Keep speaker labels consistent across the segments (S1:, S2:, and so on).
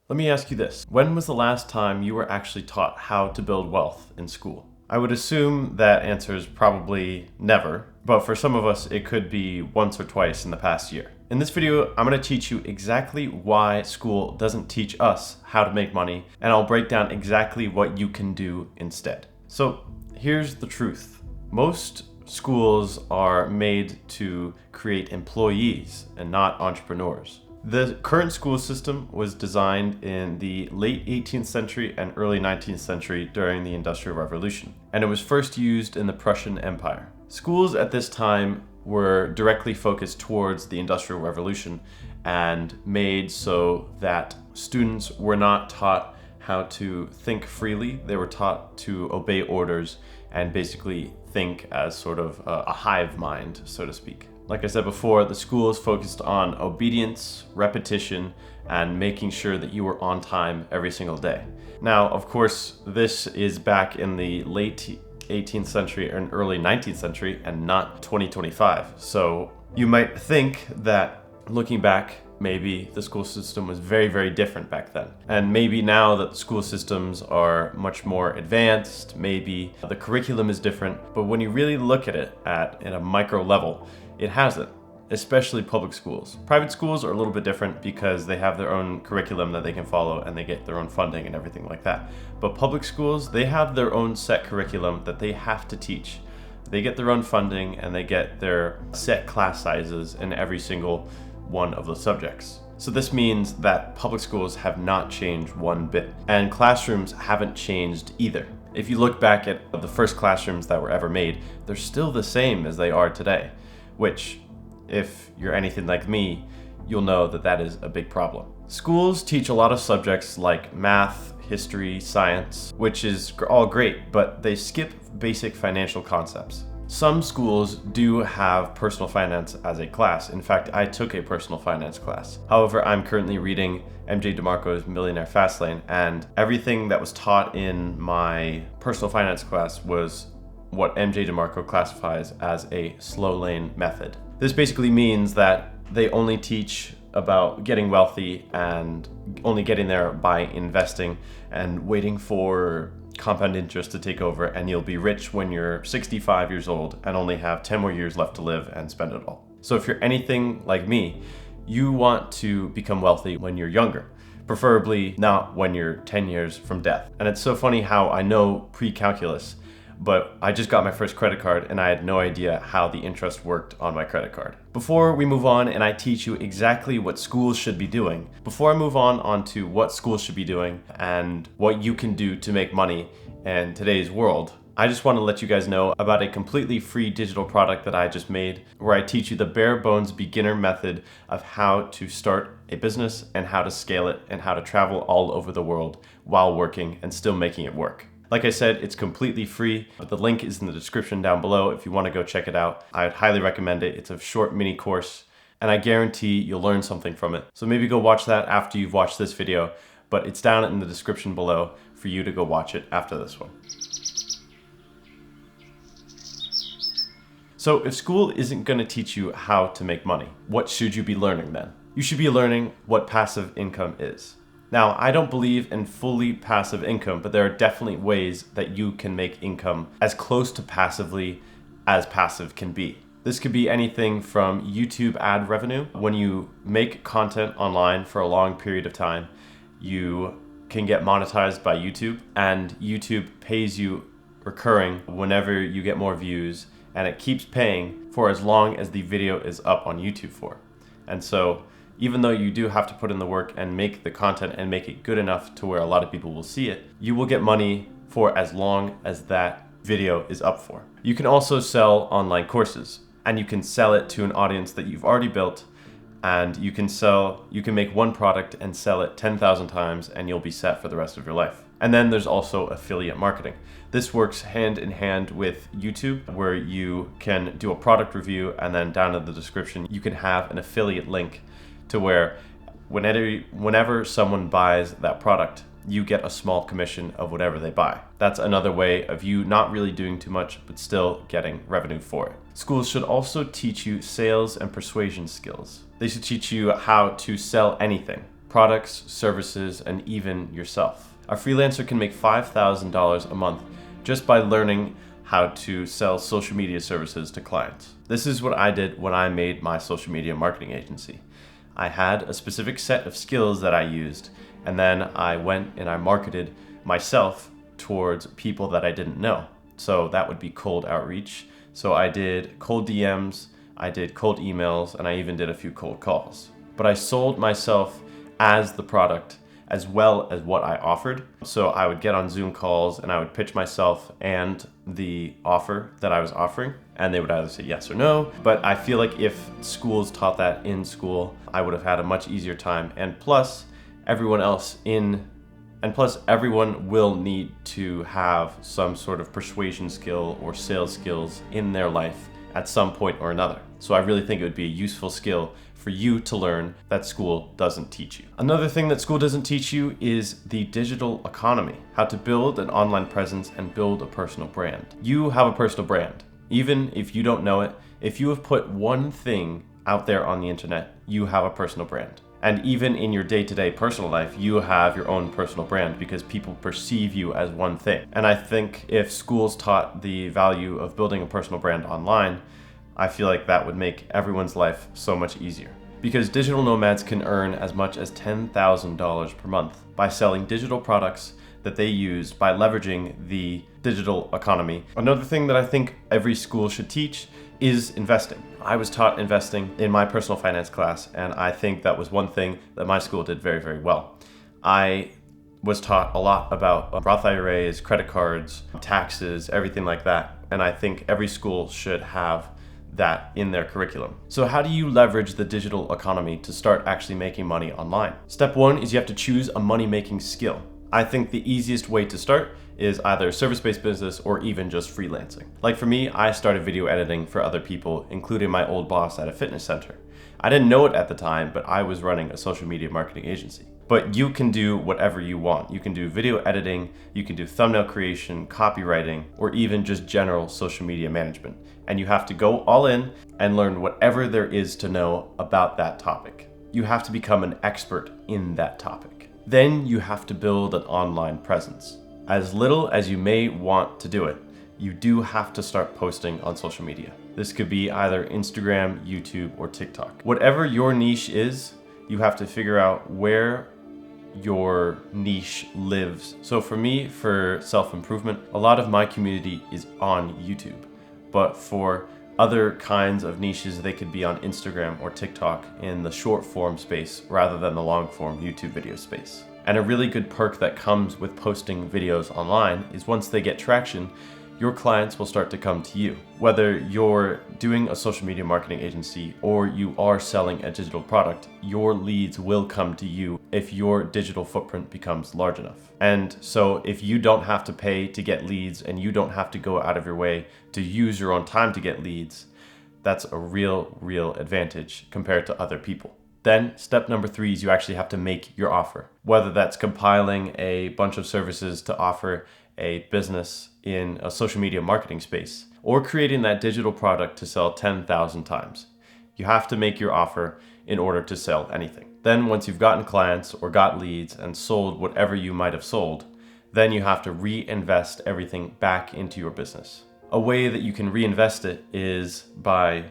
S1: Let me ask you this. When was the last time you were actually taught how to build wealth in school? I would assume that answer is probably never, but for some of us, it could be once or twice in the past year. In this video, I'm going to teach you exactly why school doesn't teach us how to make money, and I'll break down exactly what you can do instead. So here's the truth. Most schools are made to create employees and not entrepreneurs. The current school system was designed in the late 18th century and early 19th century during the Industrial Revolution, and it was first used in the Prussian Empire. Schools at this time were directly focused towards the Industrial Revolution and made so that students were not taught how to think freely. They were taught to obey orders and basically think as sort of a hive mind, so to speak. Like I said before, the school is focused on obedience, repetition, and making sure that you were on time every single day. Now, of course, this is back in the late 18th century and early 19th century and not 2025. So you might think that looking back, maybe the school system was very, very different back then. And maybe now that the school systems are much more advanced, maybe the curriculum is different. But when you really look at it at a micro level, it hasn't, especially public schools. Private schools are a little bit different because they have their own curriculum that they can follow and they get their own funding and everything like that. But public schools, they have their own set curriculum that they have to teach. They get their own funding and they get their set class sizes in every single one of the subjects. So this means that public schools have not changed one bit, and classrooms haven't changed either. If you look back at the first classrooms that were ever made, they're still the same as they are today. Which, if you're anything like me, you'll know that that is a big problem. Schools teach a lot of subjects like math, history, science, which is all great, but they skip basic financial concepts. Some schools do have personal finance as a class. In fact, I took a personal finance class. However, I'm currently reading MJ DeMarco's Millionaire Fastlane, and everything that was taught in my personal finance class was what MJ DeMarco classifies as a slow lane method. This basically means that they only teach about getting wealthy and only getting there by investing and waiting for compound interest to take over, and you'll be rich when you're 65 years old and only have 10 more years left to live and spend it all. So if you're anything like me, you want to become wealthy when you're younger, preferably not when you're 10 years from death. And it's so funny how I know pre-calculus, but I just got my first credit card and I had no idea how the interest worked on my credit card. Before we move on and I teach you exactly what schools should be doing, before I move on to what schools should be doing and what you can do to make money in today's world, I just want to let you guys know about a completely free digital product that I just made where I teach you the bare bones beginner method of how to start a business and how to scale it and how to travel all over the world while working and still making it work. Like I said, it's completely free, but the link is in the description down below if you want to go check it out. I would highly recommend it. It's a short mini course, and I guarantee you'll learn something from it. So maybe go watch that after you've watched this video, but it's down in the description below for you to go watch it after this one. So if school isn't going to teach you how to make money, what should you be learning then? You should be learning what passive income is. Now, I don't believe in fully passive income, but there are definitely ways that you can make income as close to passively as passive can be. This could be anything from YouTube ad revenue. When you make content online for a long period of time, you can get monetized by YouTube, and YouTube pays you recurring whenever you get more views, and it keeps paying for as long as the video is up on YouTube for. And so even though you do have to put in the work and make the content and make it good enough to where a lot of people will see it, you will get money for as long as that video is up for. You can also sell online courses, and you can sell it to an audience that you've already built, and you can make one product and sell it 10,000 times and you'll be set for the rest of your life. And then there's also affiliate marketing. This works hand in hand with YouTube, where you can do a product review and then down in the description you can have an affiliate link to where whenever someone buys that product, you get a small commission of whatever they buy. That's another way of you not really doing too much, but still getting revenue for it. Schools should also teach you sales and persuasion skills. They should teach you how to sell anything. products, services, and even yourself. A freelancer can make $5,000 a month just by learning how to sell social media services to clients. This is what I did when I made my social media marketing agency. I had a specific set of skills that I used, and then I went and I marketed myself towards people that I didn't know. So that would be cold outreach. So I did cold DMs, I did cold emails, and I even did a few cold calls. But I sold myself as the product as well as what I offered. So I would get on Zoom calls and I would pitch myself and the offer that I was offering, and they would either say yes or no. But I feel like if schools taught that in school, I would have had a much easier time. And plus, everyone will need to have some sort of persuasion skill or sales skills in their life at some point or another. So I really think it would be a useful skill for you to learn that school doesn't teach you. Another thing that school doesn't teach you is the digital economy, how to build an online presence and build a personal brand. You have a personal brand. Even if you don't know it, if you have put one thing out there on the internet, you have a personal brand. And even in your day-to-day personal life, you have your own personal brand because people perceive you as one thing. And I think if schools taught the value of building a personal brand online, I feel like that would make everyone's life so much easier. Because digital nomads can earn as much as $10,000 per month by selling digital products that they use by leveraging the digital economy. Another thing that I think every school should teach is investing. I was taught investing in my personal finance class, and I think that was one thing that my school did very, very well. I was taught a lot about Roth IRAs, credit cards, taxes, everything like that. And I think every school should have that in their curriculum. So how do you leverage the digital economy to start actually making money online? Step one is you have to choose a money-making skill. I think the easiest way to start is either service-based business or even just freelancing. Like for me, I started video editing for other people, including my old boss at a fitness center. I didn't know it at the time, but I was running a social media marketing agency. But you can do whatever you want. You can do video editing, you can do thumbnail creation, copywriting, or even just general social media management. And you have to go all in and learn whatever there is to know about that topic. You have to become an expert in that topic. Then you have to build an online presence. As little as you may want to do it, you do have to start posting on social media. This could be either Instagram, YouTube, or TikTok. Whatever your niche is, you have to figure out where your niche lives. So for me, for self-improvement, a lot of my community is on YouTube. But for other kinds of niches, they could be on Instagram or TikTok in the short form space rather than the long form YouTube video space. And a really good perk that comes with posting videos online is once they get traction, your clients will start to come to you. Whether you're doing a social media marketing agency or you are selling a digital product, your leads will come to you if your digital footprint becomes large enough. And so if you don't have to pay to get leads and you don't have to go out of your way to use your own time to get leads, that's a real advantage compared to other people. Then step number 3 is you actually have to make your offer. Whether that's compiling a bunch of services to offer a business in a social media marketing space, or creating that digital product to sell 10,000 times. You have to make your offer in order to sell anything. Then once you've gotten clients or got leads and sold whatever you might have sold, then you have to reinvest everything back into your business. A way that you can reinvest it is by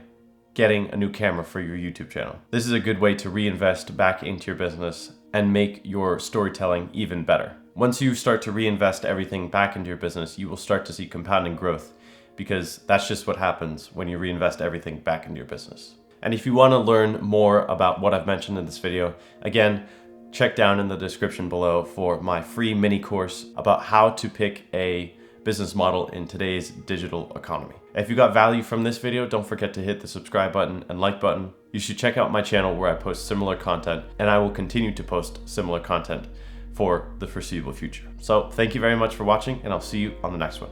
S1: getting a new camera for your YouTube channel. This is a good way to reinvest back into your business and make your storytelling even better. Once you start to reinvest everything back into your business, you will start to see compounding growth, because that's just what happens when you reinvest everything back into your business. And if you want to learn more about what I've mentioned in this video, again, check down in the description below for my free mini course about how to pick a business model in today's digital economy. If you got value from this video, don't forget to hit the subscribe button and like button. You should check out my channel where I post similar content, and I will continue to post similar content for the foreseeable future. So thank you very much for watching, and I'll see you on the next one.